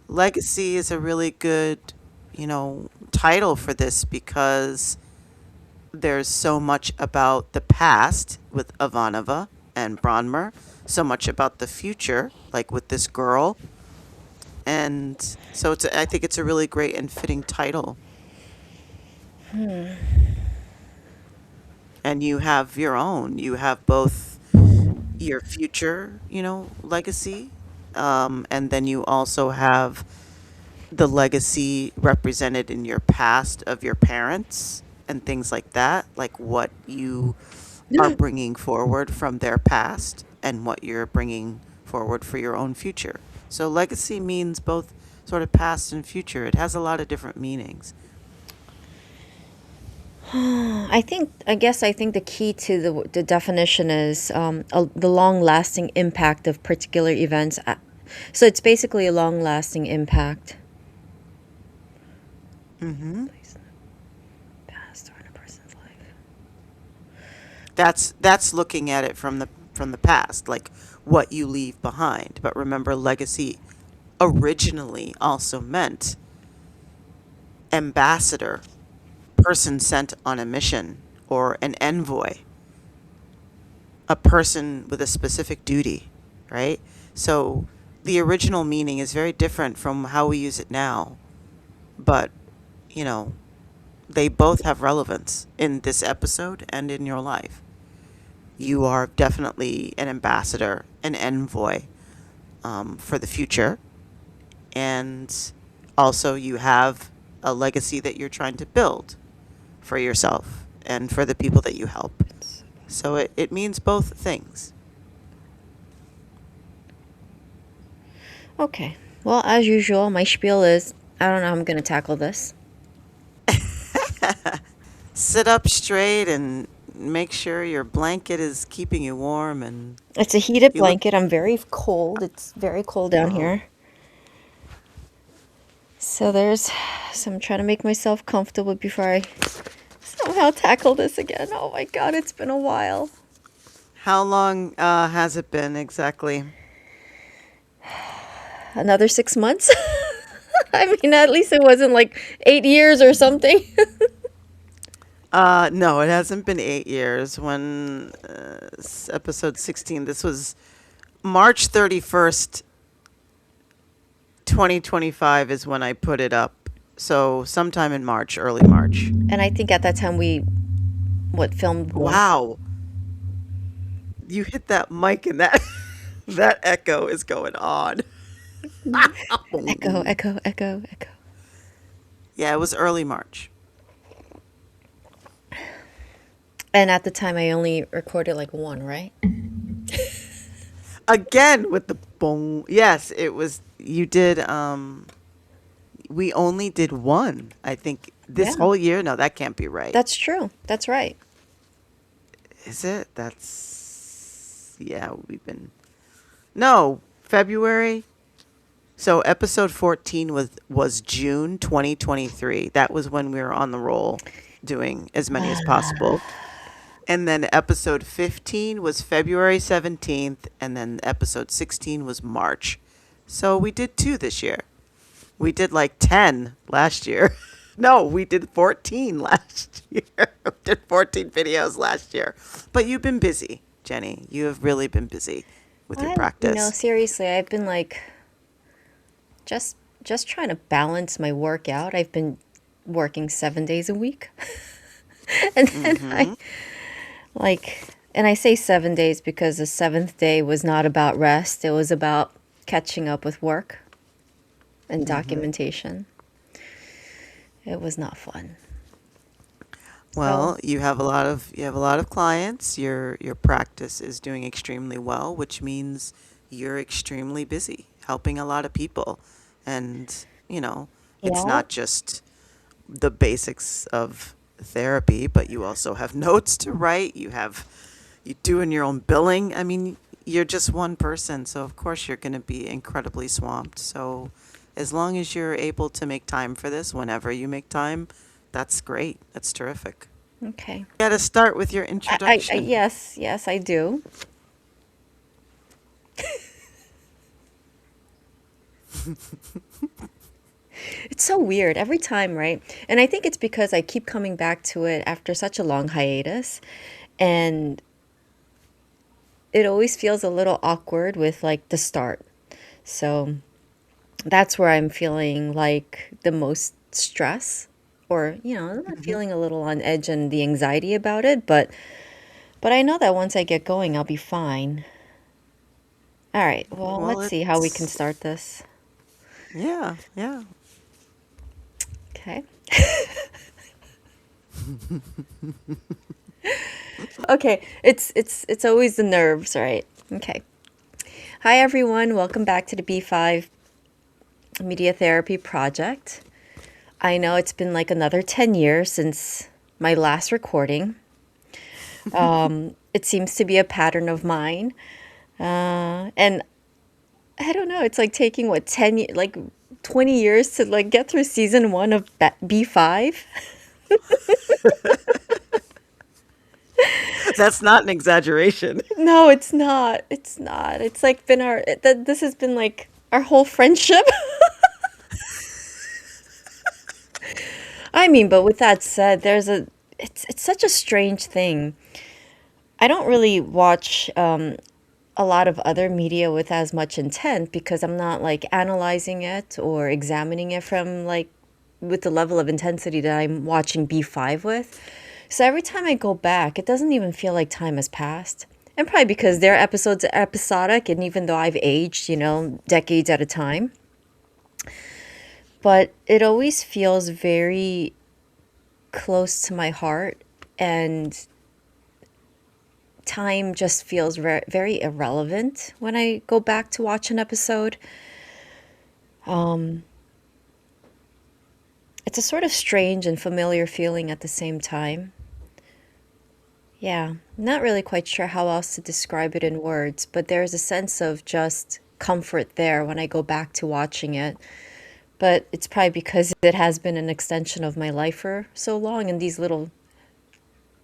Legacy is a really good, title for this because there's so much about the past with Ivanova and Bronmer, so much about the future, like with this girl. And so I think it's a really great and fitting title. And you have your own. You have both your future, legacy, and then you also have the legacy represented in your past of your parents and things like that, like what you are bringing forward from their past and what you're bringing forward for your own future. So legacy means both sort of past and future. It has a lot of different meanings. I think the key to the definition is the long lasting impact of particular events. So it's basically a long lasting impact. Hmm. Place in the past or in a person's life. That's looking at it from the past, like what you leave behind. But remember, legacy originally also meant ambassador, person sent on a mission, or an envoy, a person with a specific duty, right? So the original meaning is very different from how we use it now, but you know, they both have relevance in this episode and in your life. You are definitely an ambassador, an envoy, for the future, and also you have a legacy that you're trying to build for yourself and for the people that you help. So it means both things. Okay. Well, as usual, my spiel is I don't know how I'm going to tackle this. Sit up straight and make sure your blanket is keeping you warm and It's a heated you look, blanket. I'm very cold. It's very cold down oh, here. So there's, so I'm trying to make myself comfortable before I somehow tackle this again. Oh my God, it's been a while. how long has it been exactly? Another 6 months? I mean, at least it wasn't like 8 years or something. No, it hasn't been 8 years. When episode 16, this was March 31st, 2025 is when I put it up. So sometime in March, early March. And I think at that time we, what, filmed one. Wow, you hit that mic and that that echo is going on. Echo, echo, echo, echo. Yeah, it was early March. And at the time I only recorded like one, right? Again with the boom. Yes, it was you did we only did one. I think this Yeah, whole year. No, that can't be right. that's true. That's right. Is it? That's yeah, we've been no, February. So episode 14 was June 2023. That was when we were on the roll doing as many as possible. And then episode 15 was February 17th and then episode 16 was March. So we did two this year. We did like 10 last year. No, we did 14 last year. We did 14 videos last year. But you've been busy, Jenny. You have really been busy with your practice. Seriously, I've been like just just trying to balance my workout. I've been working 7 days a week. And then Mm-hmm. and I say 7 days because the seventh day was not about rest. It was about catching up with work and Mm-hmm. documentation. It was not fun. So, Well, you have a lot of clients. Your practice is doing extremely well, which means you're extremely busy helping a lot of people. And, it's yeah. not just the basics of therapy, but you also have notes to write. You doing your own billing. I mean, you're just one person, so of course you're going to be incredibly swamped. So, as long as you're able to make time for this whenever you make time, that's great. That's terrific. Okay. Got to start with your introduction. Yes, yes, I do. It's so weird every time, right? And I think it's because I keep coming back to it after such a long hiatus, and it always feels a little awkward with like the start. So that's where I'm feeling like the most stress, or I'm Hmm. feeling a little on edge and the anxiety about it, but I know that once I get going, I'll be fine. All right, well, Well, let's see how we can it's start this. yeah, yeah. Okay. Okay, it's always the nerves, right? Okay. Hi everyone, welcome back to the B5 Media Therapy Project. I know it's been like another 10 years since my last recording. It seems to be a pattern of mine. And I don't know, it's like taking what 20 years to like get through season 1 of B5. That's not an exaggeration. No, it's not. It's not. It's like been this has been like our whole friendship. I mean, but with that said, it's such a strange thing. I don't really watch a lot of other media with as much intent because I'm not like analyzing it or examining it from like with the level of intensity that I'm watching B5 with. So every time I go back, it doesn't even feel like time has passed. And probably because their episodes are episodic, and even though I've aged, decades at a time, but it always feels very close to my heart, and time just feels very irrelevant when I go back to watch an episode. It's a sort of strange and familiar feeling at the same time. Yeah, not really quite sure how else to describe it in words, but there's a sense of just comfort there when I go back to watching it. But it's probably because it has been an extension of my life for so long, and these little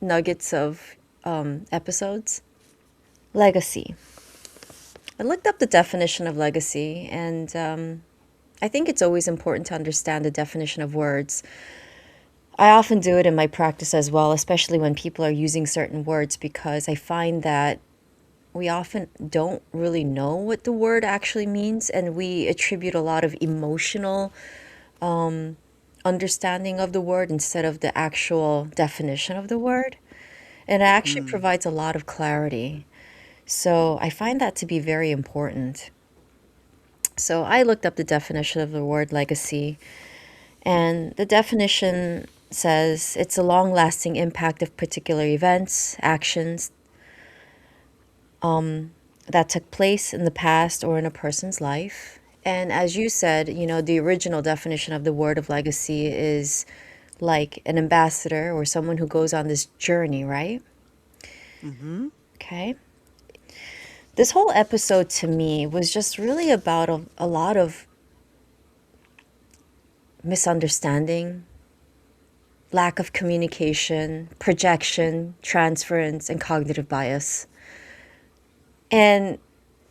nuggets of episodes. Legacy. I looked up the definition of legacy, and I think it's always important to understand the definition of words. I often do it in my practice as well, especially when people are using certain words, because I find that we often don't really know what the word actually means, and we attribute a lot of emotional understanding of the word instead of the actual definition of the word. And it actually Mm. provides a lot of clarity. So I find that to be very important. So I looked up the definition of the word legacy, and the definition says it's a long lasting impact of particular events, actions that took place in the past or in a person's life. And as you said, the original definition of the word of legacy is like an ambassador or someone who goes on this journey, right? Hmm. Okay. This whole episode to me was just really about a lot of misunderstanding, lack of communication, projection, transference, and cognitive bias. And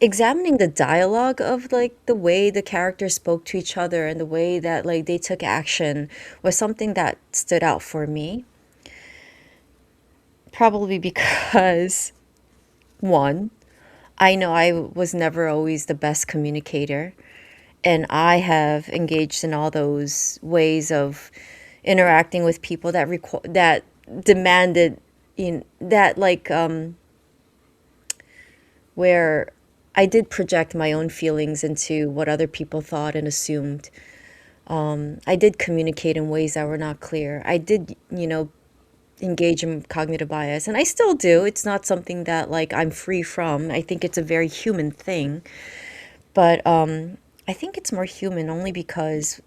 examining the dialogue of like the way the characters spoke to each other and the way that like they took action was something that stood out for me. Probably because, one, I know I was never always the best communicator, and I have engaged in all those ways of interacting with people that demanded that like where I did project my own feelings into what other people thought and assumed. I did communicate in ways that were not clear. I did, engage in cognitive bias, and I still do. It's not something that like I'm free from. I think it's a very human thing, but I think it's more human only because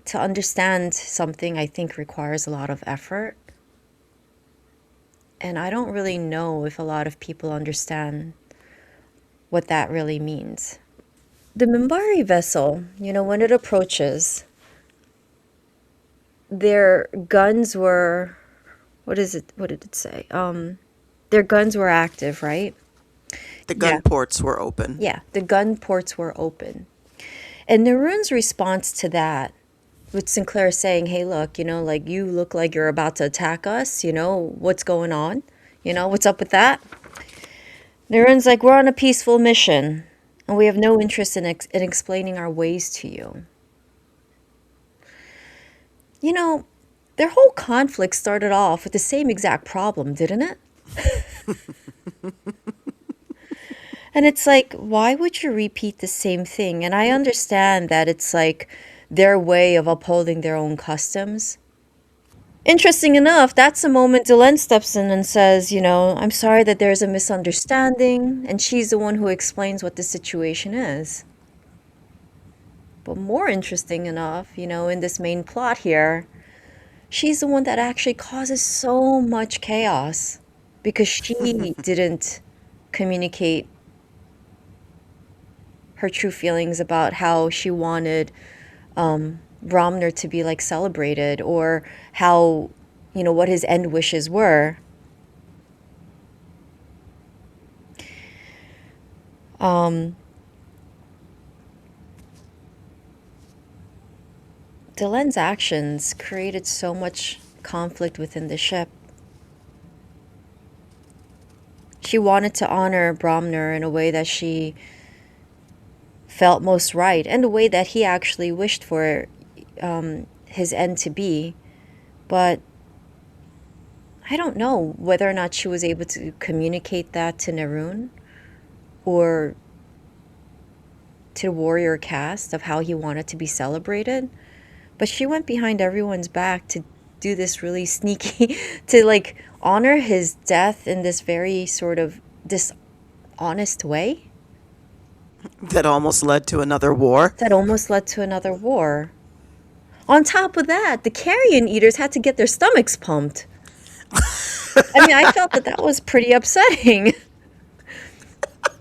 to understand something, I think requires a lot of effort. And I don't really know if a lot of people understand what that really means. The Mimbari vessel, when it approaches, their guns were, what is it? What did it say? Their guns were active, right? The Yeah. gun ports were open. Yeah, the gun ports were open. And Narun's response to that, with Sinclair saying, hey, look, like you look like you're about to attack us, what's going on? What's up with that? Narun's like, we're on a peaceful mission, and we have no interest in explaining our ways to you. You know, their whole conflict started off with the same exact problem, didn't it? And it's like, why would you repeat the same thing? And I understand that it's like their way of upholding their own customs. Interesting enough, that's the moment Delenn steps in and says, I'm sorry that there's a misunderstanding, and she's the one who explains what the situation is. But more interesting enough, in this main plot here, she's the one that actually causes so much chaos because she didn't communicate her true feelings about how she wanted Bromner to be like celebrated, or how, what his end wishes were. Delenn's actions created so much conflict within the ship. She wanted to honor Bromner in a way that she felt most right, and the way that he actually wished for his end to be. But I don't know whether or not she was able to communicate that to Narun or to the warrior cast of how he wanted to be celebrated. But she went behind everyone's back to do this really sneaky, to like honor his death in this very sort of dishonest way That almost led to another war. that almost led to another war. On top of that, the carrion eaters had to get their stomachs pumped. I mean, I felt that was pretty upsetting.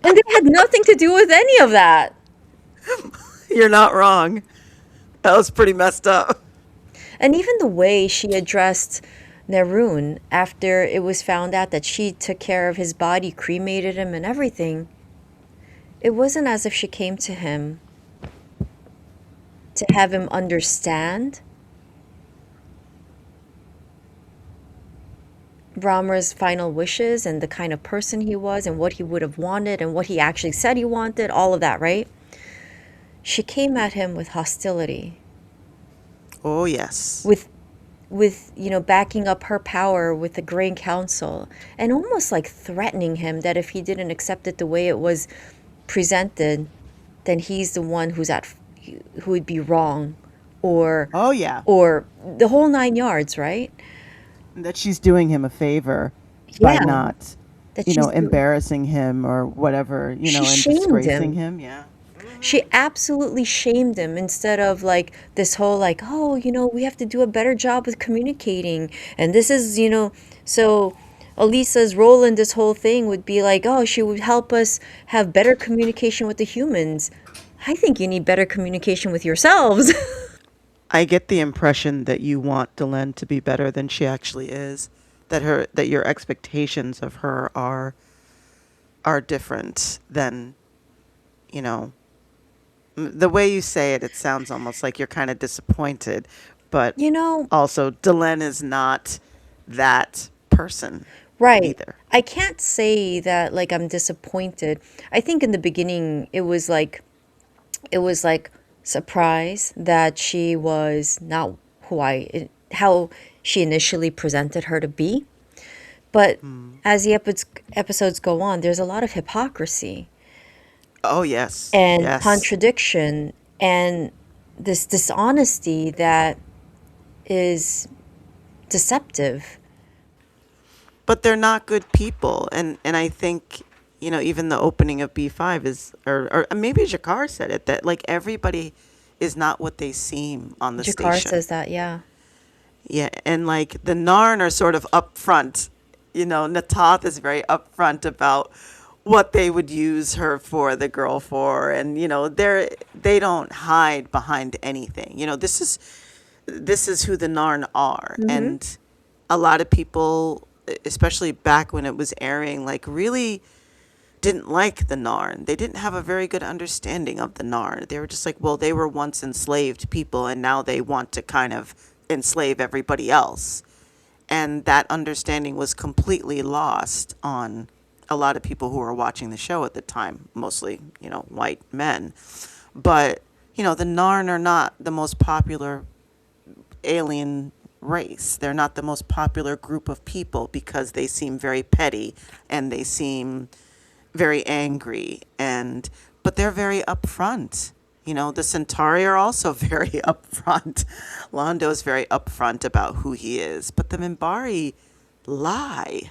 And they had nothing to do with any of that. You're not wrong. That was pretty messed up. And even the way she addressed Narun after it was found out that she took care of his body, cremated him and everything, it wasn't as if she came to him to have him understand Brahma's final wishes and the kind of person he was and what he would have wanted and what he actually said he wanted, all of that, right? She came at him with hostility, Oh, yes. with backing up her power with the Grand Council, and almost like threatening him that if he didn't accept it the way it was presented, then he's the one who would be wrong, or Oh, yeah. or the whole 9 yards, right? That she's doing him a favor by Yeah, not, that she's embarrassing him or whatever, she and shamed disgracing him. him. Yeah. She absolutely shamed him, instead of like this whole like, oh, we have to do a better job with communicating. And this is, so Elisa's role in this whole thing would be like, oh, she would help us have better communication with the humans. I think you need better communication with yourselves. I get the impression that you want Delenn to be better than she actually is. That your expectations of her are different than, you know, the way you say it, it sounds almost like you're kind of disappointed, but You know, also Delenn is not that person right. either. I can't say that like I'm disappointed. I think in the beginning it was like surprise that she was not how she initially presented her to be. But as the episodes go on, there's a lot of hypocrisy Oh, yes. and Yes. contradiction and this dishonesty that is deceptive. But they're not good people. And I think, even the opening of B5 is, or maybe Jakar said it, that like everybody is not what they seem on the Jakar station. says that, yeah. Yeah, and like the Narn are sort of upfront. Natath is very upfront about what they would use her for, the girl for, and they don't hide behind anything. This is who the Narn are, Hmm. and a lot of people, especially back when it was airing, like really didn't like the Narn. They didn't have a very good understanding of the Narn. They were just like, well, they were once enslaved people and now they want to kind of enslave everybody else. And that understanding was completely lost on a lot of people who were watching the show at the time, mostly, white men. But, the Narn are not the most popular alien race. They're not the most popular group of people because they seem very petty and they seem very angry, but they're very upfront. The Centauri are also very upfront. Londo is very upfront about who he is, but the Minbari lie.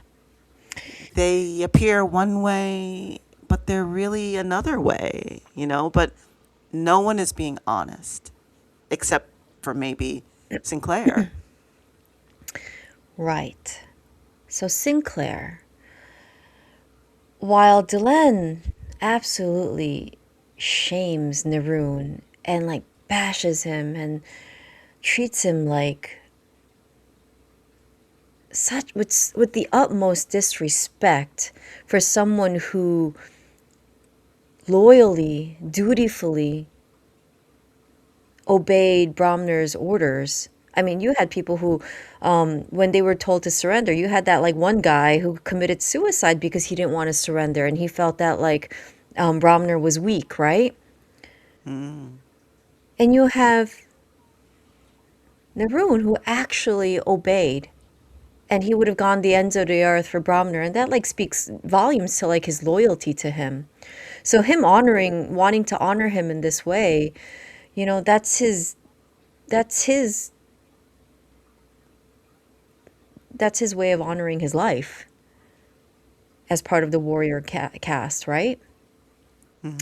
They appear one way, but they're really another way, but no one is being honest except for maybe Sinclair. Right. So Sinclair, while Delenn absolutely shames Neroon and like bashes him and treats him like such with the utmost disrespect for someone who loyally, dutifully obeyed Bromner's orders. I mean, you had people who, when they were told to surrender, you had that like one guy who committed suicide because he didn't want to surrender and he felt that like Bromner was weak, right? Mm. And you have Neroon who actually obeyed and he would have gone the ends of the earth for Bromner. And that like speaks volumes to like his loyalty to him. So him wanting to honor him in this way, that's his that's his way of honoring his life as part of the warrior cast, right? Hmm.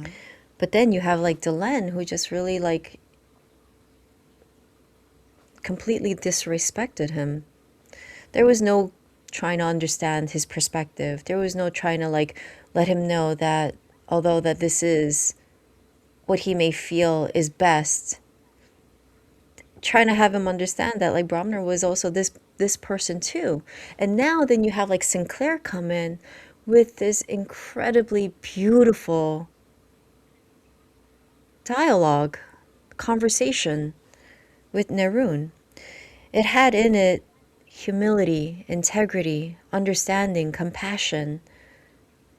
But then you have like Delenn who just really like completely disrespected him. There was no trying to understand his perspective. There was no trying to like let him know that although that this is what he may feel is best, trying to have him understand that like Bromner was also this person too. And now then you have like Sinclair come in with this incredibly beautiful dialogue, conversation with Neroon. It had in it humility, integrity, understanding, compassion,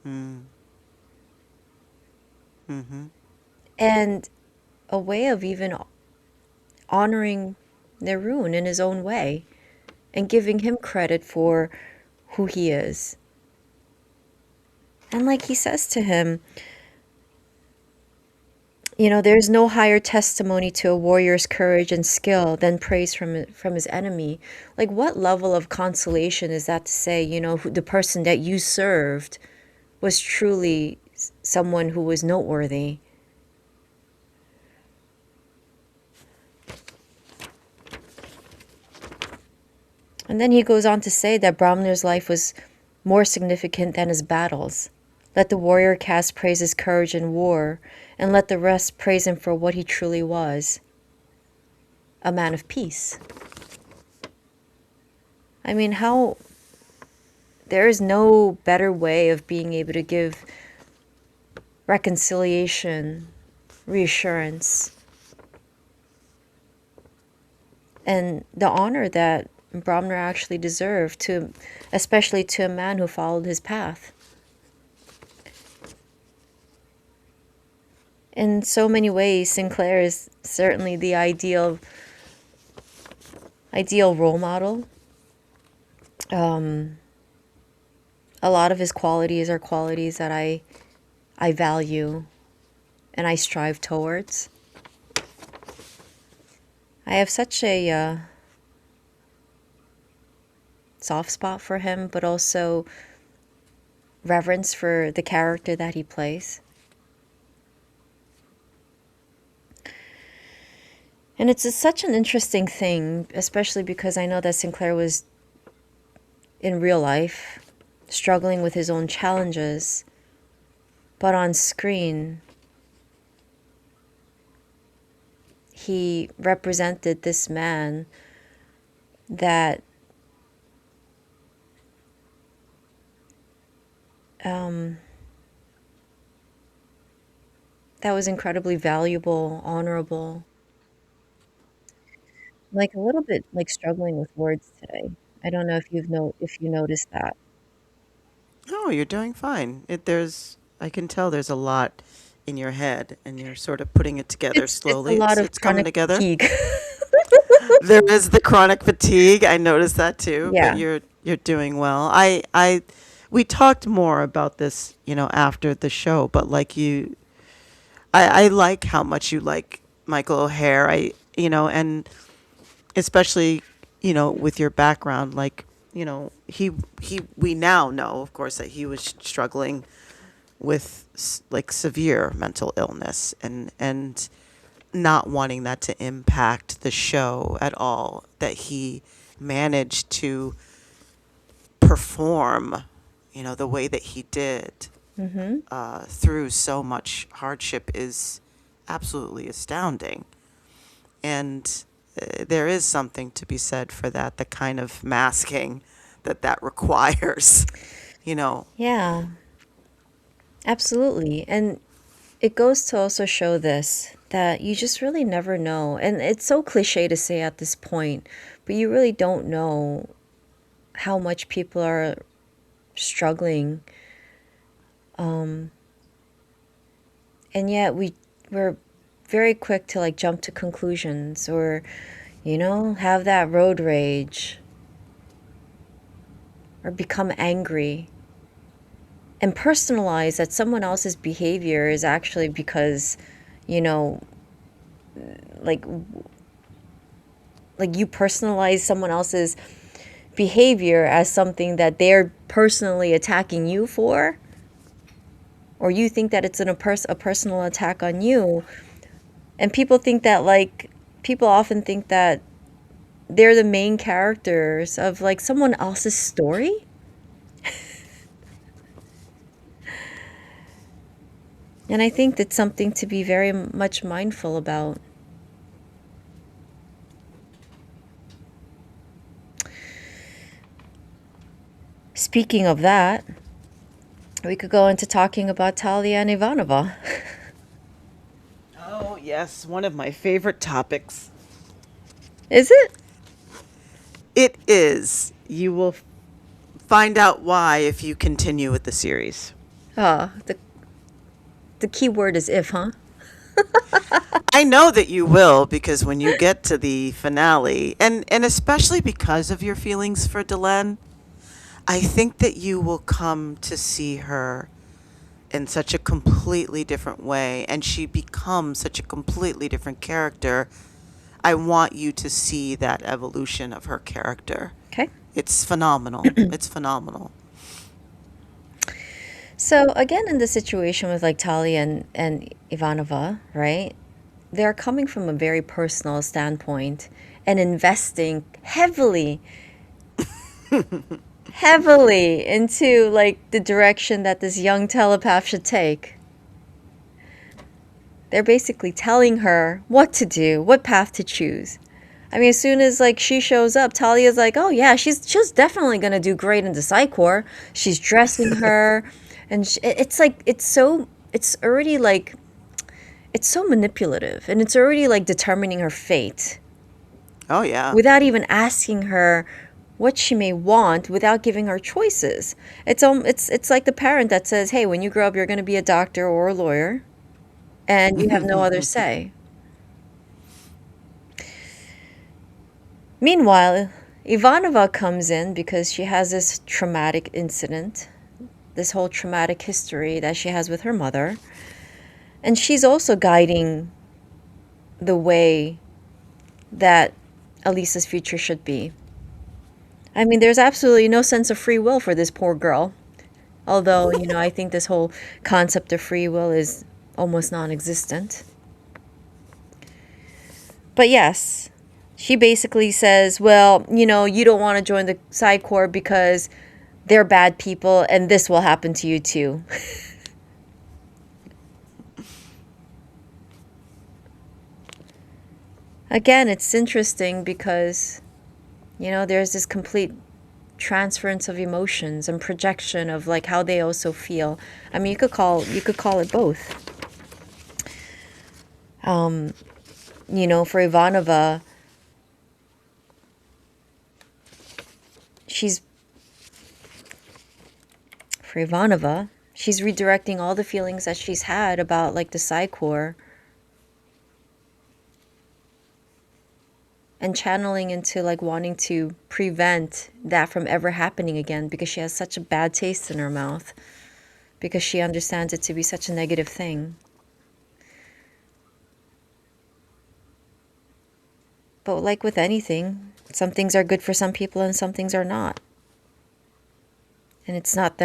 Mm. Hmm. and a way of even honoring Neroon in his own way and giving him credit for who he is. And like he says to him, there's no higher testimony to a warrior's courage and skill than praise from his enemy. Like, what level of consolation is that to say, the person that you served was truly someone who was noteworthy? And then he goes on to say that Bromner's life was more significant than his battles. Let the warrior cast praise his courage in war, and let the rest praise him for what he truly was, a man of peace. I mean, there is no better way of being able to give reconciliation, reassurance, and the honor that Bromner actually deserved especially to a man who followed his path. In so many ways, Sinclair is certainly the ideal role model. A lot of his qualities are qualities that I value and I strive towards. I have such a soft spot for him, but also reverence for the character that he plays. And such an interesting thing, especially because I know that Sinclair was in real life struggling with his own challenges, but on screen, he represented this man that that was incredibly valuable, honorable. Like a little bit like struggling with words today. I don't know if you noticed that. Oh, you're doing fine. I can tell there's a lot in your head, and you're sort of putting it together It's a slowly. lot of It's coming chronic together. fatigue. There is the chronic fatigue. I noticed that too, but Yeah. you're doing well. We talked more about this, after the show, but I like how much you like Michael O'Hare. And especially, with your background, like, we now know, of course, that he was struggling with like severe mental illness, and not wanting that to impact the show at all, that he managed to perform, the way that he did, Mm-hmm. through so much hardship is absolutely astounding. And there is something to be said for that, the kind of masking that requires, you know. Yeah, absolutely. And it goes to also show this that you just really never know. And it's so cliche to say at this point, but you really don't know how much people are struggling. Um, and yet we're very quick to like jump to conclusions or, have that road rage or become angry and personalize that someone else's behavior is actually because, you know, like you personalize someone else's behavior as something that they're personally attacking you for, or you think that it's a personal attack on you. And people often think that they're the main characters of like someone else's story. And I think that's something to be very much mindful about. Speaking of that, we could go into talking about Talia and Ivanova. Oh, yes, one of my favorite topics. Is it? It is. You will find out why if you continue with the series. The key word is if, huh? I know that you will, because when you get to the finale, and especially because of your feelings for Delenn, I think that you will come to see her in such a completely different way, and she becomes such a completely different character. I want you to see that evolution of her character. Okay. It's phenomenal. It's phenomenal. So again, in the situation with like Talia and Ivanova, right? They're coming from a very personal standpoint and investing heavily into like the direction that this young telepath should take. They're basically telling her what to do, what path to choose. I mean, as soon as like she shows up, Talia's like, "Oh yeah, she's definitely gonna do great in the Psykhe." She's dressing her, and it's already like it's so manipulative, and it's already like determining her fate Oh, yeah. without even asking her what she may want, without giving her choices. It's like the parent that says, "Hey, when you grow up, you're gonna be a doctor or a lawyer, and you have no other say." Meanwhile, Ivanova comes in because she has this traumatic incident, this whole traumatic history that she has with her mother. And she's also guiding the way that Elisa's future should be. I mean, there's absolutely no sense of free will for this poor girl. Although, I think this whole concept of free will is almost non existent. But yes, she basically says, well, you don't want to join the Psykhe because they're bad people and this will happen to you too. Again, it's interesting because, there's this complete transference of emotions and projection of like how they also feel. I mean, you could call it both. Um, for Ivanova, she's she's redirecting all the feelings that she's had about like the Psykhe and channeling into like wanting to prevent that from ever happening again because she has such a bad taste in her mouth because she understands it to be such a negative thing. But like with anything, some things are good for some people and some things are not. And it's not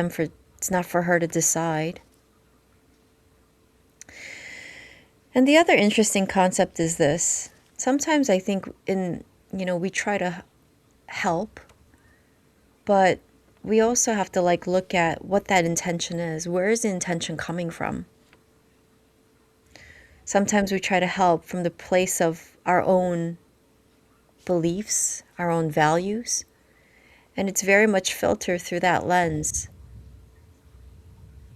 for her to decide. And the other interesting concept is this. Sometimes I think we try to help, but we also have to like look at what that intention is. Where is the intention coming from? Sometimes we try to help from the place of our own beliefs, our own values, and it's very much filtered through that lens.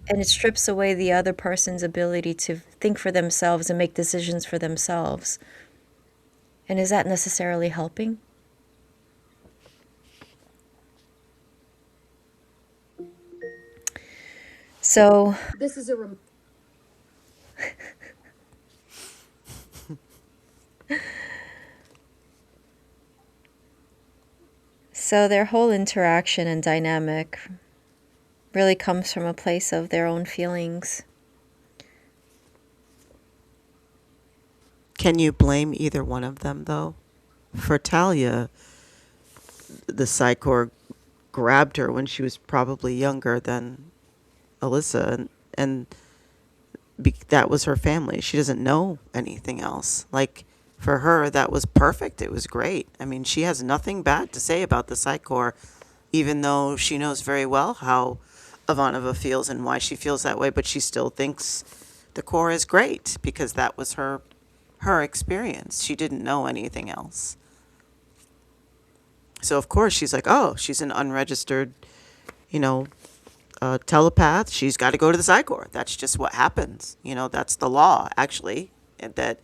And it strips away the other person's ability to think for themselves and make decisions for themselves. And is that necessarily helping? So, so their whole interaction and dynamic really comes from a place of their own feelings. Can you blame either one of them, though? For Talia, the Psychor grabbed her when she was probably younger than Alyssa, and that was her family. She doesn't know anything else. Like, for her, that was perfect. It was great. I mean, she has nothing bad to say about the Psychor, even though she knows very well how Ivanova feels and why she feels that way, but she still thinks the core is great because that was her experience. She didn't know anything else. So of course she's like, oh, she's an unregistered, you know, telepath. She's got to go to the Psychor. That's just what happens. That's the law, actually. And that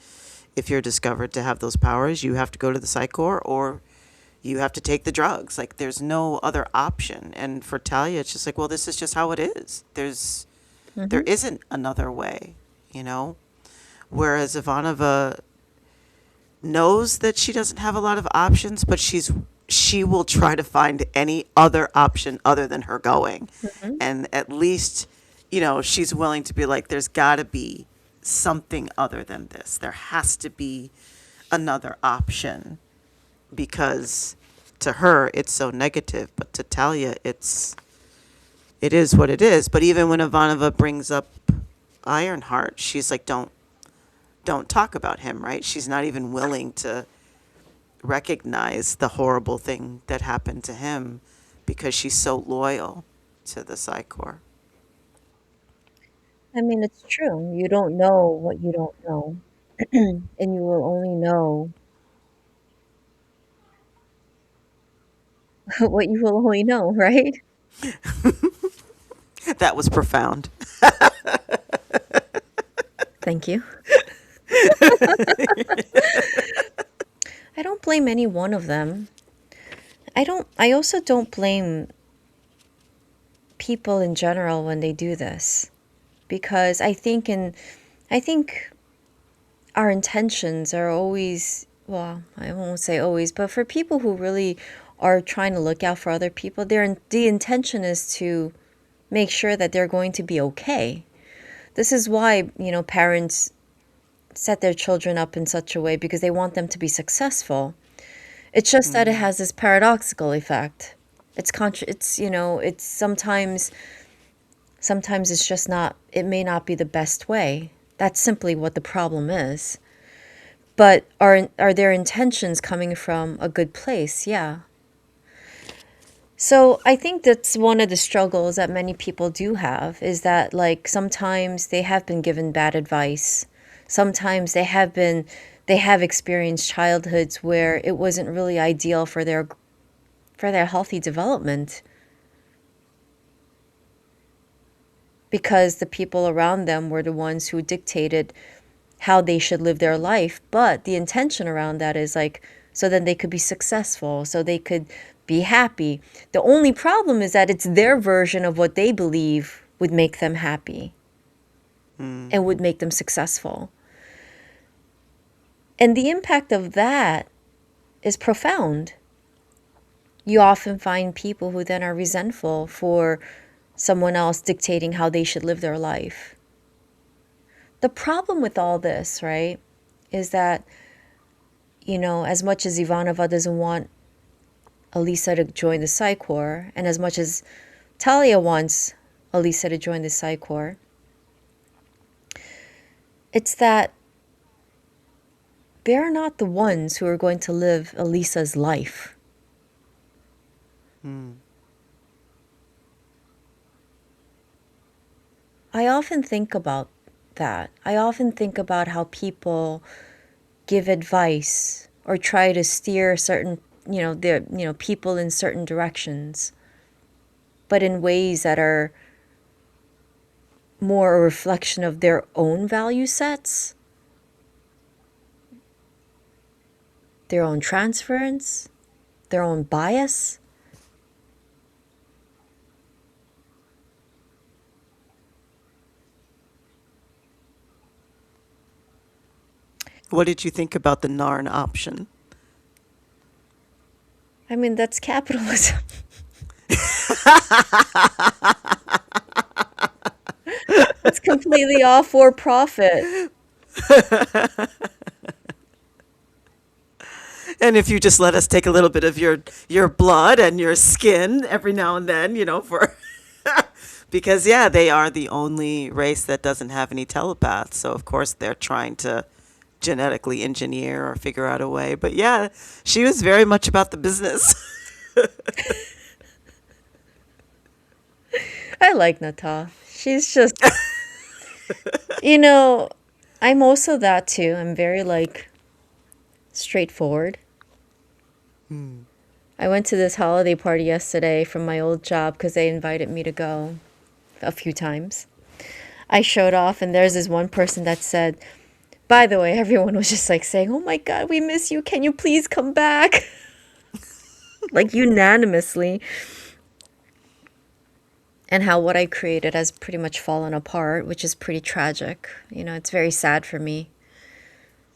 if you're discovered to have those powers, you have to go to the Psychor or you have to take the drugs. Like, there's no other option. And for Talia, it's just like, well, this is just how it is. There Hmm. isn't another way, you know? Whereas Ivanova knows that she doesn't have a lot of options, but she will try to find any other option other than her going. Hmm. And at least, she's willing to be like, there's got to be something other than this. There has to be another option because to her it's so negative, but to Talia it is what it is. But even when Ivanova brings up Ironheart, she's like, don't talk about him, right? She's not even willing to recognize the horrible thing that happened to him because she's so loyal to the Psychor. I mean, it's true. You don't know what you don't know, and you will only know what you will only know, right? That was profound. Thank you. I don't blame any one of them. I also don't blame people in general when they do this because I think our intentions are always, well, I won't say always, but for people who really are trying to look out for other people, the intention is to make sure that they're going to be okay. This is why, parents set their children up in such a way because they want them to be successful. It's just that it Mm-hmm. has this paradoxical effect. It's sometimes it's just not, it may not be the best way. That's simply what the problem is. But are their intentions coming from a good place? Yeah. So I think that's one of the struggles that many people do have is that like sometimes they have been given bad advice. Sometimes they have experienced childhoods where it wasn't really ideal for their healthy development because the people around them were the ones who dictated how they should live their life, but the intention around that is like so then they could be successful, so they could be happy. The only problem is that it's their version of what they believe would make them happy Mm. and would make them successful. And the impact of that is profound. You often find people who then are resentful for someone else dictating how they should live their life. The problem with all this, right, is that, as much as Ivanova doesn't want Elisa to join the Psykhe, and as much as Talia wants Elisa to join the Psykhe, it's that they're not the ones who are going to live Elisa's life. Mm. I often think about that. I often think about how people give advice or try to steer certain, people in certain directions, but in ways that are more a reflection of their own value sets, their own transference, their own bias. What did you think about the Narn option? I mean, that's capitalism. It's completely all for profit. And if you just let us take a little bit of your blood and your skin every now and then, for because yeah, they are the only race that doesn't have any telepaths. So of course they're trying to genetically engineer or figure out a way. But yeah, she was very much about the business. I like Nata. She's just, I'm also that too. I'm very straightforward. I went to this holiday party yesterday from my old job because they invited me to go a few times. I showed off, and there's this one person that said, by the way, everyone was just saying, "Oh my God, we miss you. Can you please come back?" Unanimously. And how what I created has pretty much fallen apart, which is pretty tragic. It's very sad for me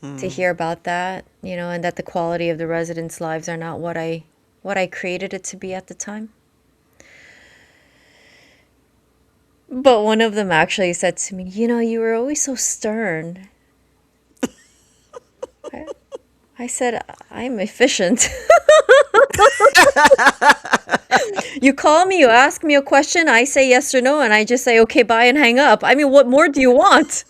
to hear about that, and that the quality of the residents' lives are not what I created it to be at the time. But one of them actually said to me, "You were always so stern." I said, "I'm efficient." You call me, you ask me a question, I say yes or no, and I just say, "Okay, bye," and hang up. I mean, what more do you want?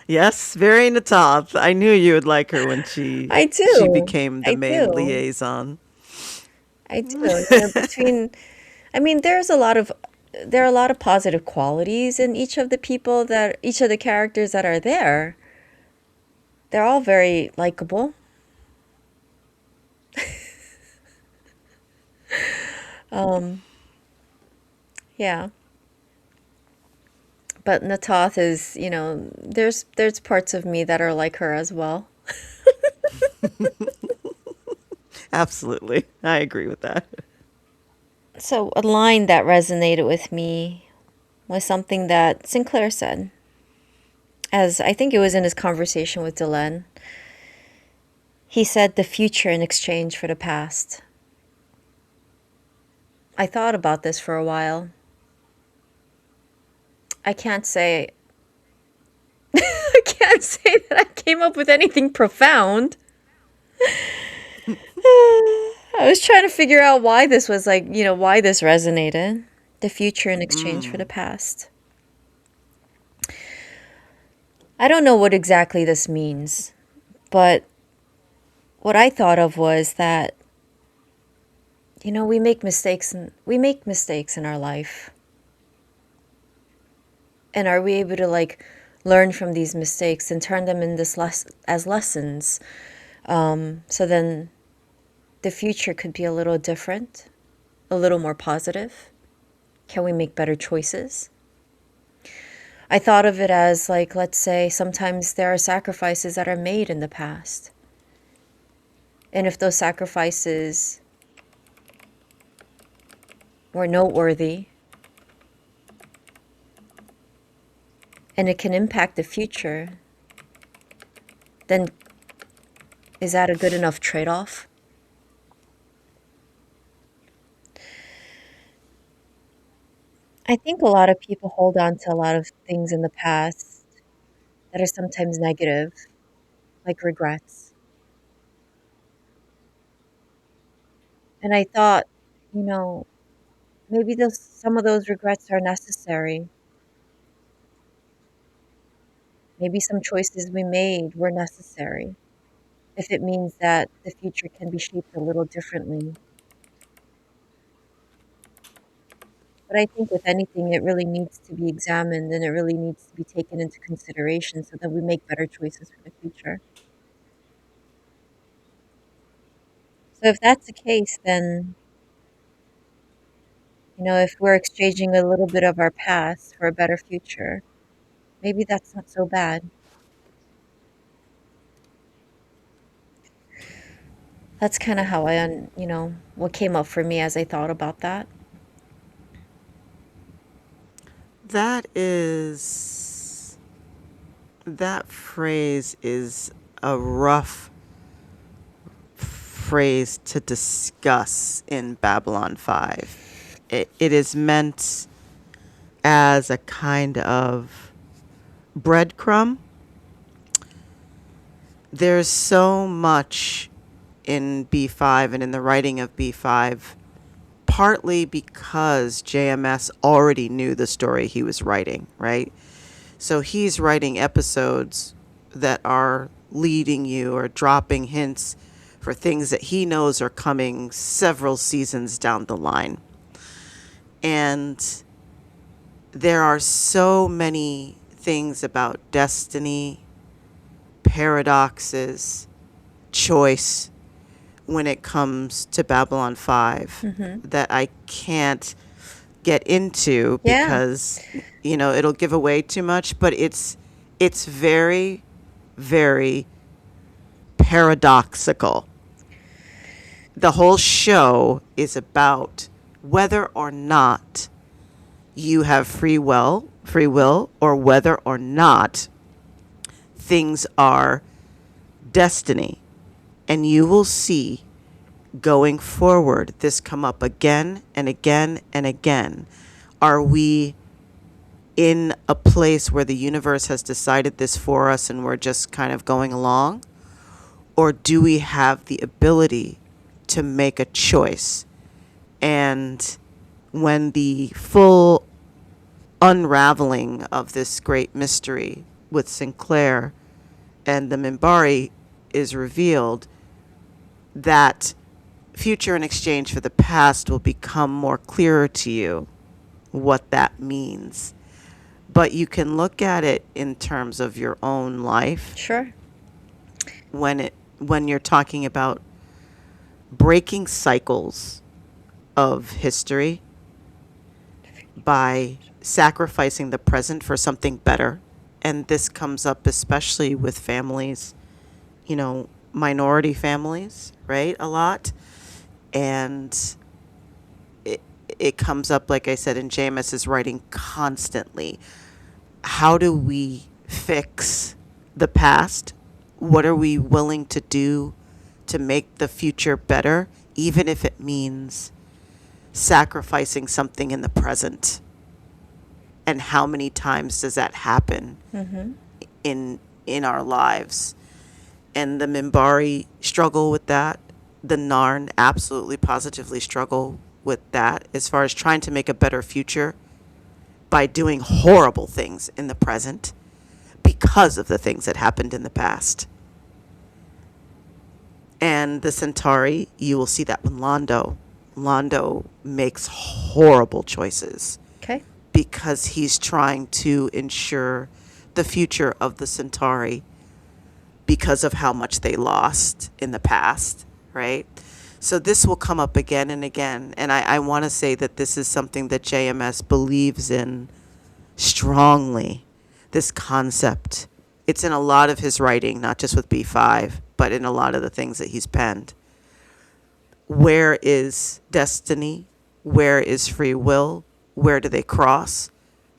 Yes, very Natav. I knew you would like her when she I she do. became the I main do. liaison. I do. I mean, there are a lot of positive qualities in each of the characters that are there. They're all very likable. Um, yeah. But Natath is, there's parts of me that are like her as well. Absolutely. I agree with that. So a line that resonated with me was something that Sinclair said, as I think it was in his conversation with Delenn. He said the future in exchange for the past. I thought about this for a while. I can't say I can't say that I came up with anything profound. I was trying to figure out why this was why this resonated. The future in exchange for the past. I don't know what exactly this means, but what I thought of was that we make mistakes in our life. And are we able to learn from these mistakes and turn them in as lessons? So then the future could be a little different, a little more positive? Can we make better choices? I thought of it as like, let's say, sometimes there are sacrifices that are made in the past. And if those sacrifices were noteworthy and it can impact the future, then is that a good enough trade-off? I think a lot of people hold on to a lot of things in the past that are sometimes negative, like regrets. And I thought, you know, maybe some of those regrets are necessary. Maybe some choices we made were necessary if it means that the future can be shaped a little differently. But I think with anything, it really needs to be examined and it really needs to be taken into consideration so that we make better choices for the future. So if that's the case, then, if we're exchanging a little bit of our past for a better future, maybe that's not so bad. That's kind of how what came up for me as I thought about that. That is, that phrase is a rough phrase to discuss in Babylon 5. It is meant as a kind of breadcrumb. There's so much in B5 and in the writing of B5, partly because JMS already knew the story he was writing, right? So he's writing episodes that are leading you or dropping hints for things that he knows are coming several seasons down the line. And there are so many things about destiny, paradoxes, choice when it comes to Babylon 5 Hmm. that I can't get into Yeah, because it'll give away too much, but it's very, very paradoxical. The whole show is about whether or not you have free will, or whether or not things are destiny. And you will see going forward this come up again and again and again. Are we in a place where the universe has decided this for us and we're just kind of going along? Or do we have the ability to make a choice? And when the full unraveling of this great mystery with Sinclair and the Minbari is revealed, that future in exchange for the past will become more clearer to you what that means. But you can look at it in terms of your own life sure. when you're talking about breaking cycles of history by sacrificing the present for something better. And this comes up especially with families, minority families, right? A lot. And it, it comes up, like I said, in James's writing constantly. How do we fix the past? What are we willing to do to make the future better, even if it means sacrificing something in the present? And how many times does that happen Hmm. in our lives? And the Minbari struggle with that. The Narn absolutely positively struggle with that as far as trying to make a better future by doing horrible things in the present because of the things that happened in the past. And the Centauri, you will see that with Londo. Londo makes horrible choices Okay. because he's trying to ensure the future of the Centauri because of how much they lost in the past, right? So this will come up again and again. And I want to say that this is something that JMS believes in strongly, this concept. It's in a lot of his writing, not just with B5, but in a lot of the things that he's penned. Where is destiny? Where is free will? Where do they cross?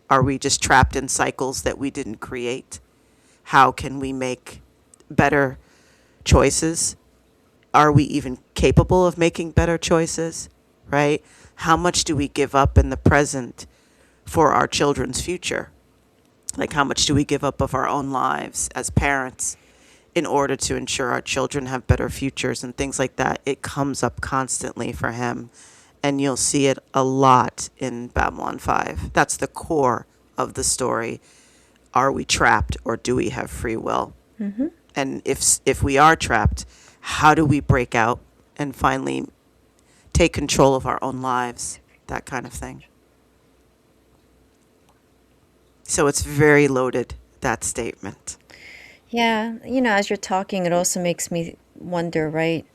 Are we just trapped in cycles that we didn't create? How can we make better choices? Are we even capable of making better choices? Right? How much do we give up in the present for our children's future? Like, how much do we give up of our own lives as parents in order to ensure our children have better futures and things like that? It comes up constantly for him. And you'll see it a lot in Babylon 5. That's the core of the story. Are we trapped or do we have free will? Mm-hmm. And if we are trapped, how do we break out and finally take control of our own lives? That kind of thing. So it's very loaded, that statement. Yeah, as you're talking, it also makes me wonder, right?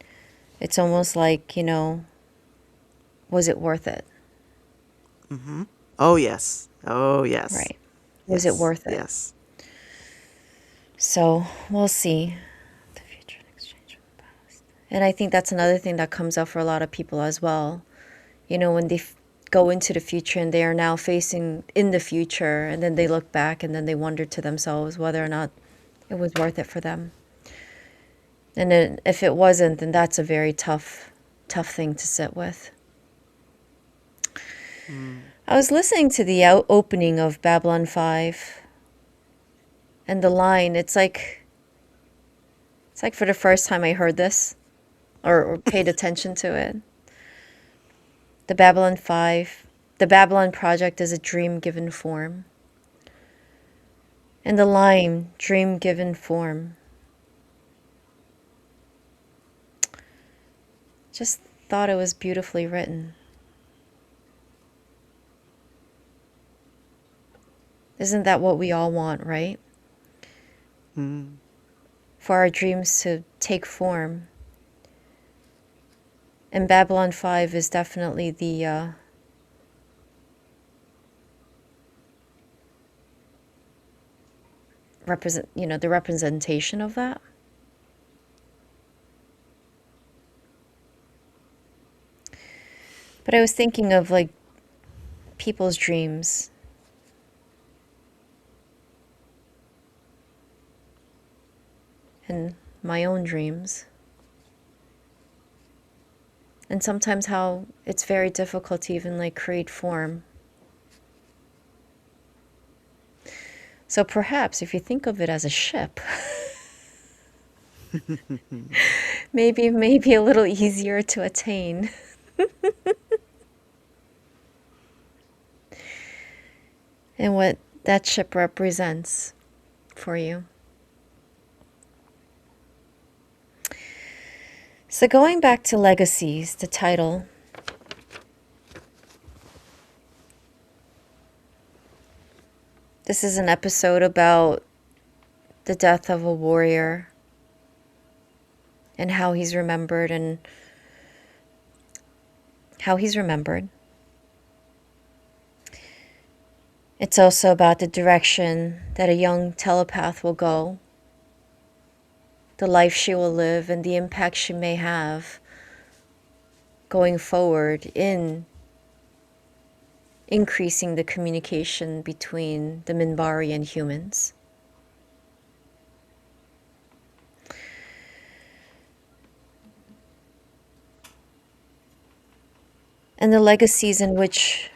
It's almost like, was it worth it? Mm-hmm. Oh, yes. Oh, yes. Right. Was it Yes. worth it? Yes. So we'll see. The future in exchange for the past. And I think that's another thing that comes up for a lot of people as well. When they go into the future and they are now facing in the future, and then they look back and then they wonder to themselves whether or not it was worth it for them. And then if it wasn't, then that's a very tough thing to sit with. Mm. I was listening to the opening of Babylon 5, and the line, it's like for the first time I heard this or paid attention to it. The Babylon 5, the Babylon project is a dream given form. And the line, dream given form, just thought it was beautifully written. Isn't that what we all want, right? Mm. For our dreams to take form. And Babylon 5 is definitely the the representation of that. But I was thinking of like people's dreams and my own dreams. And sometimes how it's very difficult to even like create form. So perhaps if you think of it as a ship, maybe a little easier to attain. And what that ship represents for you. So going back to legacies, the title. This is an episode about the death of a warrior and how he's remembered and how he's remembered. It's also about the direction that a young telepath will go, the life she will live, and the impact she may have going forward in increasing the communication between the Minbari and humans. And the legacies in which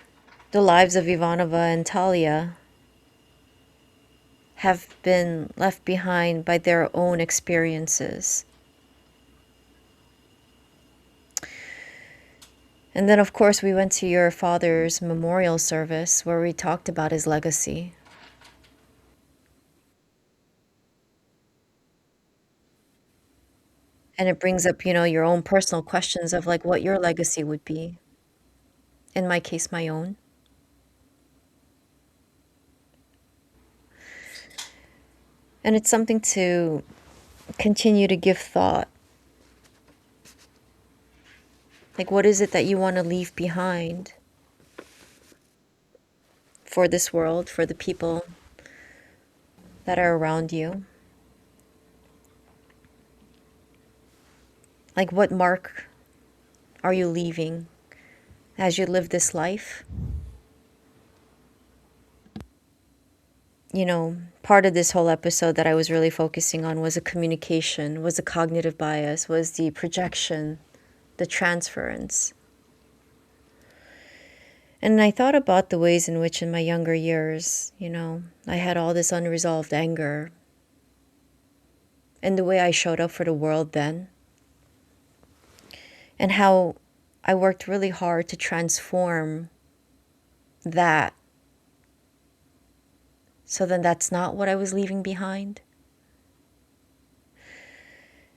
the lives of Ivanova and Talia have been left behind by their own experiences. And then, of course, we went to your father's memorial service where we talked about his legacy. And it brings up, your own personal questions of like what your legacy would be. In my case, my own. And it's something to continue to give thought Like, what is it that you want to leave behind for this world, for the people that are around you? Like, what mark are you leaving as you live this life? Part of this whole episode that I was really focusing on was a communication, was a cognitive bias, was the projection, the transference. And I thought about the ways in which in my younger years, I had all this unresolved anger and the way I showed up for the world then, and how I worked really hard to transform that. So then that's not what I was leaving behind.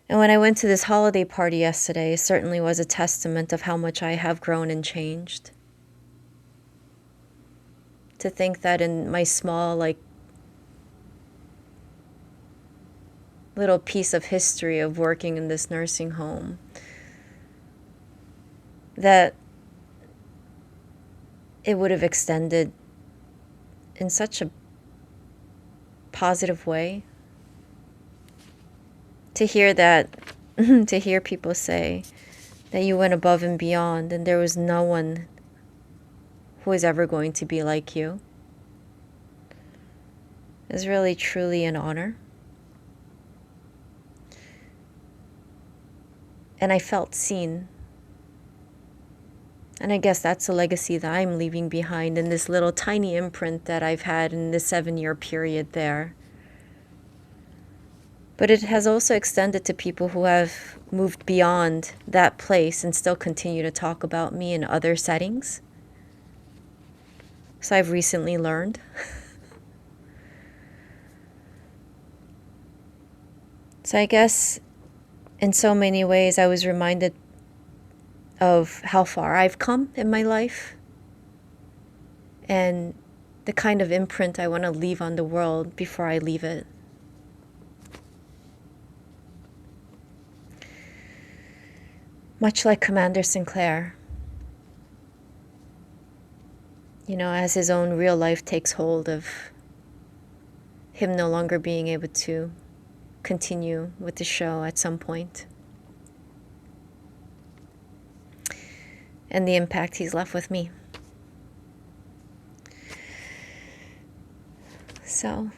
And when I went to this holiday party yesterday, it certainly was a testament of how much I have grown and changed. To think that in my small, little piece of history of working in this nursing home, that it would have extended in such a positive way. To hear that, to hear people say that you went above and beyond and there was no one who is ever going to be like you, is really truly an honor. And I felt seen. And I guess that's a legacy that I'm leaving behind in this little tiny imprint that I've had in this 7-year period there. But it has also extended to people who have moved beyond that place and still continue to talk about me in other settings. So I've recently learned. So I guess in so many ways I was reminded of how far I've come in my life and the kind of imprint I want to leave on the world before I leave it. Much like Commander Sinclair, as his own real life takes hold of him no longer being able to continue with the show at some point. And the impact he's left with me. So,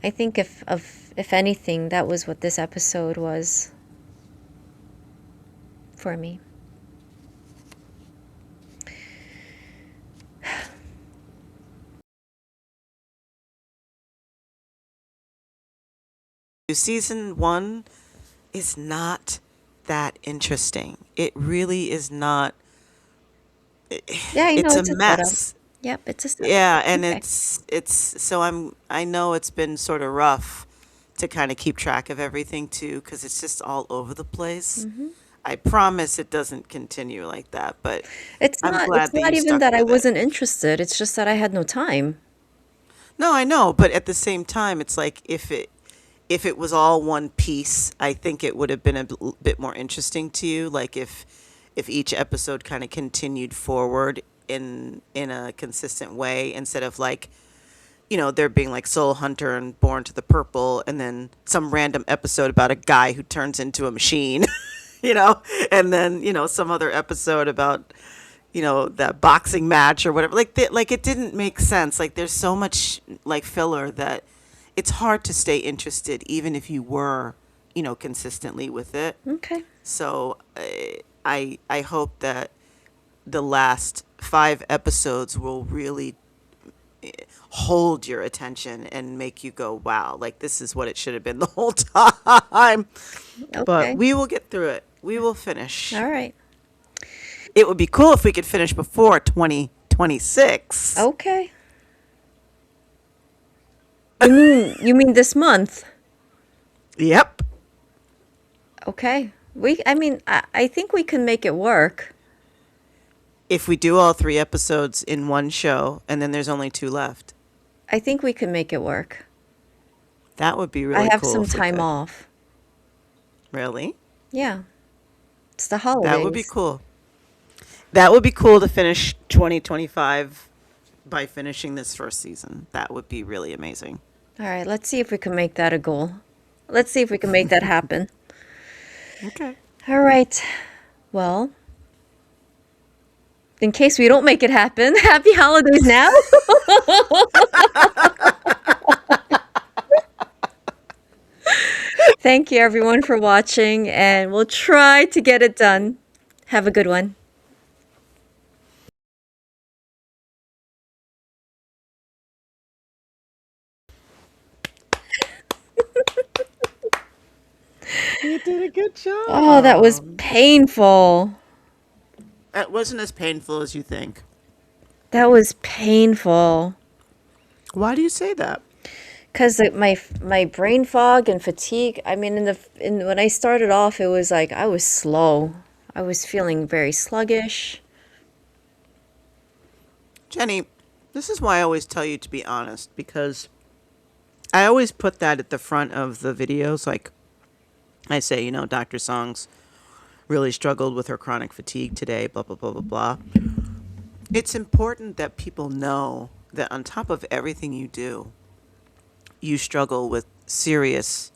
I think if anything, that was what this episode was for me. Season 1 is not that interesting. It really is not. Yeah, I know It's a it's a setup. mess. Yep, it's a setup. Yeah, and Okay. it's so I know it's been sort of rough to kind of keep track of everything too because it's just all over the place. hmm I promise it doesn't continue like that, but It's I'm not it's glad that not you even stuck that I with it. wasn't interested. It's just that I had no time. No, I know, but at the same time, it's like if it was all one piece, I think it would have been a bit more interesting to you. Like if each episode kind of continued forward in a consistent way instead of like there being like Soul Hunter and Born to the Purple, and then some random episode about a guy who turns into a machine, you know, and then some other episode about that boxing match or whatever. Like it didn't make sense. Like there's so much like filler that it's hard to stay interested even if you were consistently with it. Okay. So I hope that the last 5 episodes will really hold your attention and make you go, wow, like this is what it should have been the whole time. But Okay. we will get through it. We will finish. All right. It would be cool if we could finish before 2026. Okay. You mean this month? Yep. Okay. I think we can make it work. If we do all 3 episodes in one show and then there's only 2 left, I think we can make it work. that would be I really have cool some if we time could. off. Really? Yeah. It's the That would be holidays. cool. That would be cool to finish 2025 by finishing this first season. That would be really amazing. All right, let's see if we can make that a goal. Let's see if we can make that happen. Okay. All right. Well, in case we don't make it happen, happy holidays now. Thank you everyone for watching, and we'll try to get it done. Have a good one. You did a good Oh, that was job. painful. It wasn't as painful as you think. That was painful. Why do you say that? Cause my brain fog and fatigue. I mean, in when I started off, it was like I was slow. I was feeling very sluggish. Jenny, this is why I always tell you to be honest, because I always put that at the front of the videos. Like I say, Dr. Songs really struggled with her chronic fatigue today, blah, blah, blah, blah, blah. It's important that people know that on top of everything you do, you struggle with serious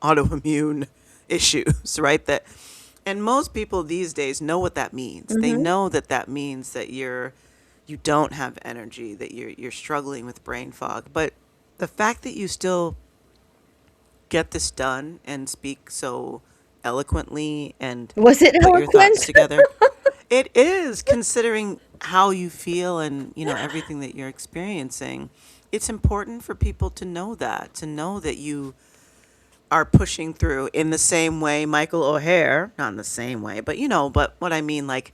autoimmune issues, right? And most people these days know what that means. They Mm-hmm. know that that means that you don't have energy, that you're struggling with brain fog. But the fact that you still get this done and speak so eloquently and Was it put your thoughts eloquent? together, it is, considering how you feel and everything that you're experiencing. It's important for people to know that you are pushing through in the same way Michael O'Hare, not in the same way, but but what I mean, like,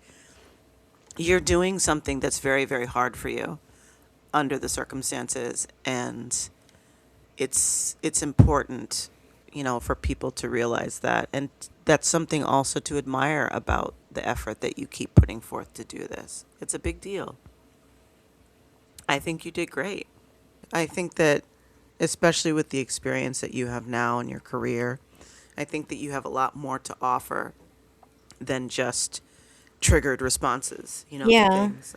you're doing something that's very, very hard for you under the circumstances, and it's important, for people to realize that, and that's something also to admire about the effort that you keep putting forth to do this. It's a big deal. I think you did great. I think that, especially with the experience that you have now in your career, I think that you have a lot more to offer than just triggered responses, to Yeah, things.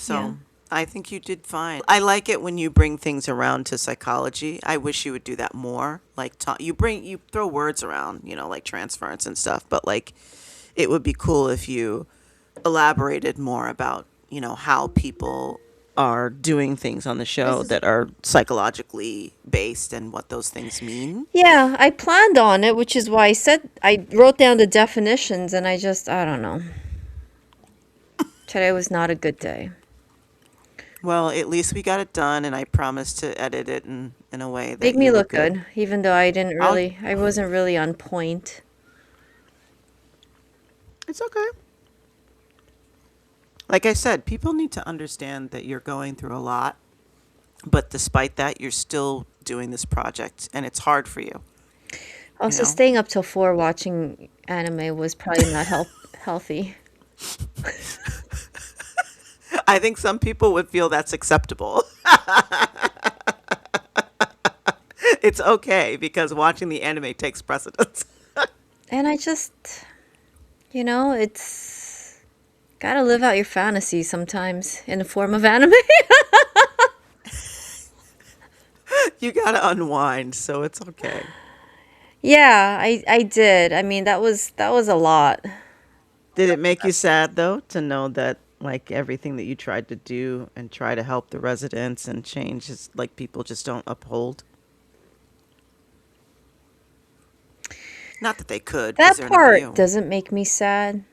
yeah. So I think you did fine. I like it when you bring things around to psychology. I wish you would do that more. Like, you throw words around, like transference and stuff, but like, it would be cool if you elaborated more about, how people are doing things on the This show is that are psychologically based and what those things mean. Yeah, I planned on it, which is why I wrote down the definitions, and I don't know. Today was not a good day. Well, at least we got it done, and I promise to edit it in a way Make that me you look look good. good, even though I'll. I wasn't really on point. It's okay. Like I said, people need to understand that you're going through a lot, but despite that, you're still doing this project, and it's hard for you. You Also, know. staying up till 4 watching anime was probably not healthy. I think some people would feel that's acceptable. It's okay because watching the anime takes precedence. And it's gotta live out your fantasy sometimes in the form of anime. You gotta unwind, so it's okay. Yeah, I did. I mean, that was a lot. Did it make you sad though to know that, like, everything that you tried to do and try to help the residents and change is like people just don't uphold? Not that they could, because That they're not part you. doesn't make me sad.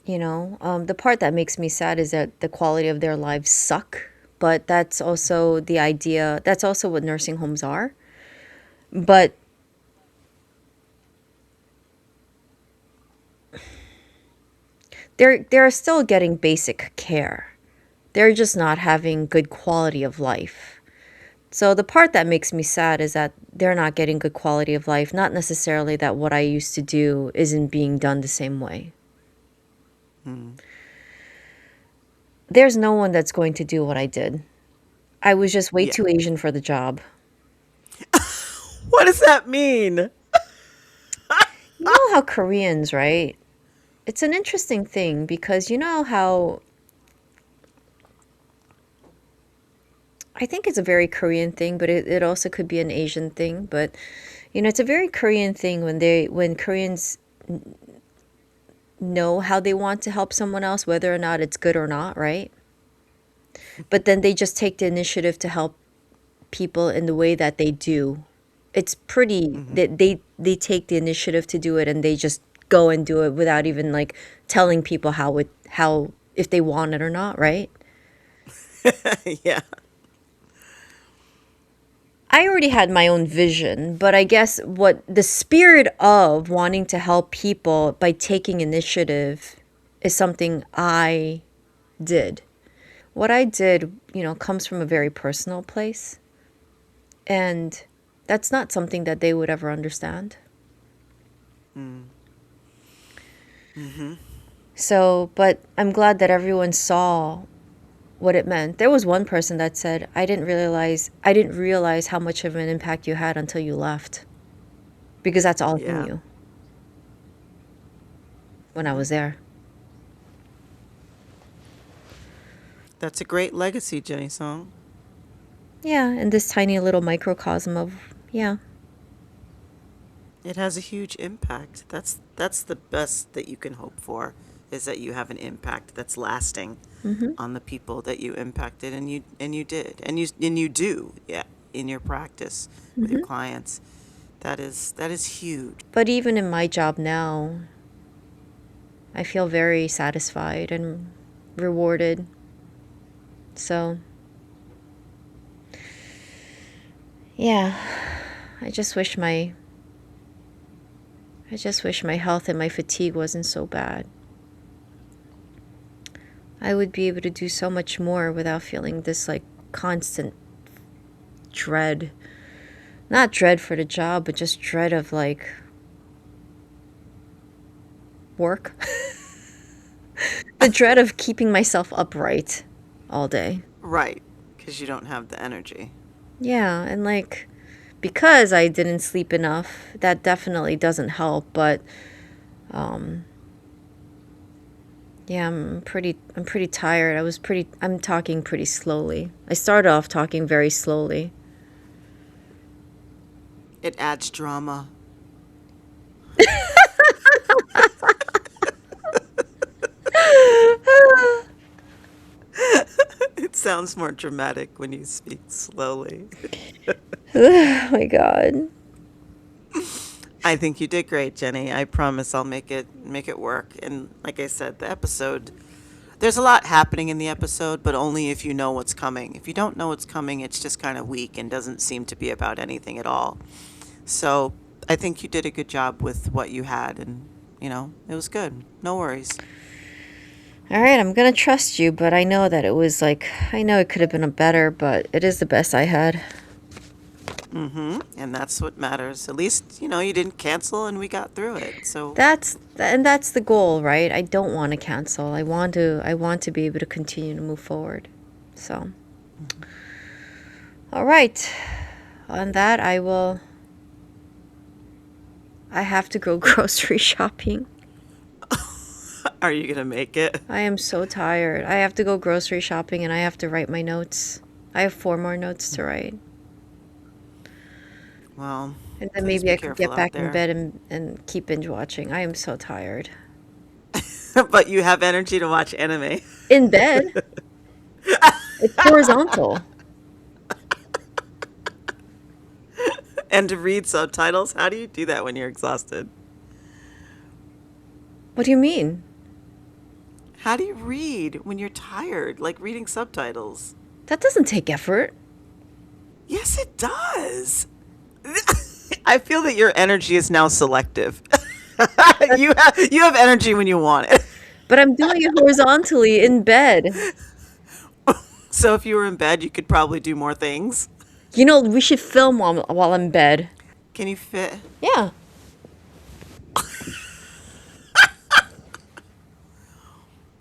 The part that makes me sad is that the quality of their lives suck. But that's also the idea. That's also what nursing homes are. But they're still getting basic care. They're just not having good quality of life. So the part that makes me sad is that they're not getting good quality of life, not necessarily that what I used to do isn't being done the same way. Hmm. There's no one that's going to do what I did. I was just way Yeah. too Asian for the job. What does that mean? You know how Koreans, right? It's an interesting thing because you know how I think it's a very Korean thing, but it also could be an Asian thing. But you know, it's a very Korean thing when Koreans know how they want to help someone else, whether or not it's good or not, right? But then they just take the initiative to help people in the way that they do. It's pretty Hmm. that they take the initiative to do it and they just go and do it without even like telling people how if they want it or not, right? Yeah. I already had my own vision, but I guess what the spirit of wanting to help people by taking initiative is something I did. What I did, you know, comes from a very personal place, and that's not something that they would ever understand. Mm. Hmm. So, but I'm glad that everyone saw what it meant. There was one person that said, I didn't realize how much of an impact you had until you left because that's all he Yeah. knew when I Yeah. was there." That's a great legacy, Jenny Song. Yeah, in this tiny little microcosm of, yeah. It has a huge impact. That's the best that you can hope for, is that you have an impact that's lasting Hmm. on the people that you impacted, and you did. And you do, yeah, in your practice with your Hmm. clients. That is huge. But even in my job now, I feel very satisfied and rewarded. So, yeah, I just wish my I just wish my health and my fatigue wasn't so bad. I would be able to do so much more without feeling this like constant dread. Not dread for the job, but just dread of like work. The dread of keeping myself upright all day. Right, because you don't have the energy. Yeah, and like because I didn't sleep enough, that definitely doesn't help, but um yeah, I'm pretty tired. I'm talking pretty slowly. I started off talking very slowly. It adds drama. It sounds more dramatic when you speak slowly. Oh my god. I think you did great, Jenny. I promise I'll make it work. And like I said, the episode, there's a lot happening in the episode, but only if you know what's coming. If you don't know what's coming, it's just kind of weak and doesn't seem to be about anything at all. So, I think you did a good job with what you had, and it was good. No worries. All right, I'm gonna trust you, but I know that it was like I know it could have been a better, but it is the best I had. And that's what matters. At least, you didn't cancel and we got through it. So, That's the goal, right? I don't want to cancel. I want to be able to continue to move forward. So, all right. On that, I have to go grocery shopping. are you going to make it? I am so tired. I have to go grocery shopping and I have to write my notes. I have 4 more notes to write. Well, And then please maybe be I could careful get out back in there. bed and keep binge watching. I am so tired. But you have energy to watch anime In bed, it's horizontal. and to read subtitles. How do you do that when you're exhausted? What do you mean? How do you read when you're tired, like reading subtitles? That doesn't take effort. Yes, it does. I feel that your energy is now selective. You have energy when you want it. But I'm doing it horizontally in bed. So if you were in bed, you could probably do more things. You know, we should film while I'm in bed. Can you fit? Yeah.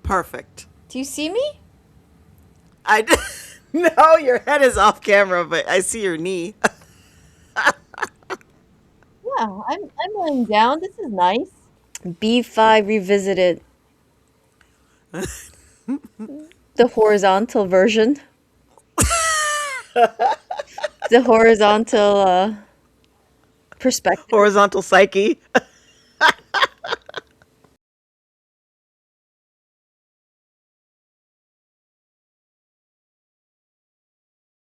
Perfect. Do you see me? I no, your head is off camera, but I see your knee. Yeah, I'm laying down. This is nice. B5 revisited, the horizontal version, the horizontal perspective. Horizontal psyche.